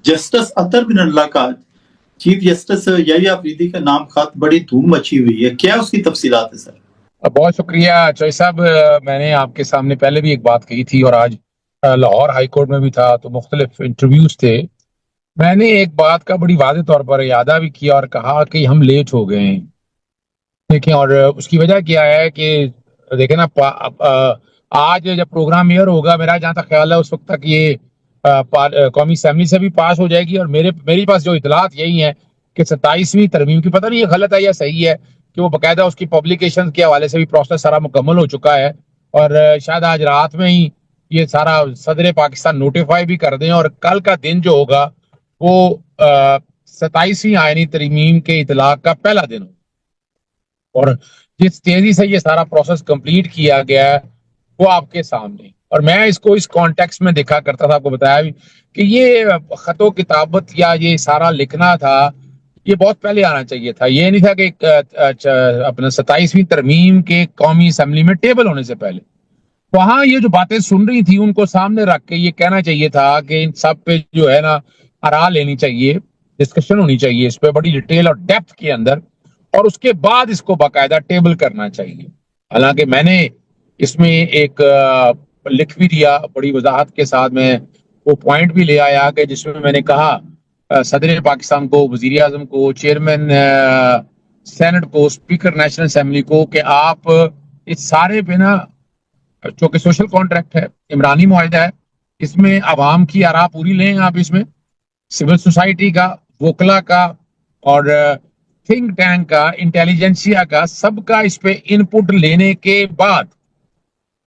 Justice اطہر بن اللہ کا chief justice یحییٰ آفریدی کا نام خط بڑی دھوم مچی ہوئی ہے، کیا اس کی تفصیلات ہے سر؟ بہت شکریہ چوئی صاحب. میں نے آپ کے سامنے پہلے بھی ایک بات کہی تھی اور آج لاہور ہائی کورٹ میں بھی تھا تو مختلف انٹرویوز تھے. میں نے ایک بات کا بڑی واضح طور پر اعادہ بھی کیا اور کہا کہ ہم لیٹ ہو گئے ہیں. دیکھیں، اور اس کی وجہ کیا ہے کہ دیکھیں نا، آج جب پروگرام ایئر ہوگا میرا جہاں تک خیال ہے اس وقت تک یہ قومی اسمبلی سے بھی پاس ہو جائے گی. اور میری پاس جو اطلاعات یہی ہیں کہ 27ویں ترمیم کی، پتہ نہیں یہ غلط ہے یا صحیح ہے، کہ وہ باقاعدہ اس کی پبلیکیشن کے حوالے سے بھی پروسیس سارا مکمل ہو چکا ہے اور شاید آج رات میں ہی یہ سارا صدر پاکستان نوٹیفائی بھی کر دیں اور کل کا دن جو ہوگا وہ 27ویں آئینی ترمیم کے اطلاق کا پہلا دن ہو. اور جس تیزی سے یہ سارا پروسیس کمپلیٹ کیا گیا ہے وہ آپ کے سامنے. اور میں اس کو اس کانٹیکس میں دیکھا کرتا تھا، آپ کو بتایا بھی کہ یہ خط و کتابت یا یہ سارا لکھنا تھا یہ بہت پہلے آنا چاہیے تھا. یہ نہیں تھا کہ اپنا 27ویں ترمیم کے قومی اسمبلی میں ٹیبل ہونے سے پہلے وہاں یہ جو باتیں سن رہی تھی ان کو سامنے رکھ کے یہ کہنا چاہیے تھا کہ ان سب پہ جو ہے نا آرا لینی چاہیے، ڈسکشن ہونی چاہیے اس پہ بڑی ڈیٹیل اور ڈیپتھ کے اندر، اور اس کے بعد اس کو باقاعدہ ٹیبل کرنا چاہیے. حالانکہ میں نے اس میں ایک لکھ بھی دیا بڑی وضاحت کے ساتھ، میں وہ پوائنٹ بھی لے آیا کہ جس میں نے کہا صدر پاکستان کو، وزیر اعظم کو، چیئرمین سینٹ کو، اسپیکر نیشنل اسمبلی کو کہ آپ اس سارے پہ نا، چونکہ سوشل کانٹریکٹ ہے، عمرانی معاہدہ ہے، اس میں عوام کی آراء پوری لیں آپ، اس میں سول سوسائٹی کا، وکلا کا اور تھنک ٹینک کا، انٹیلیجنسیا کا، سب کا اس پہ ان پٹ لینے کے بعد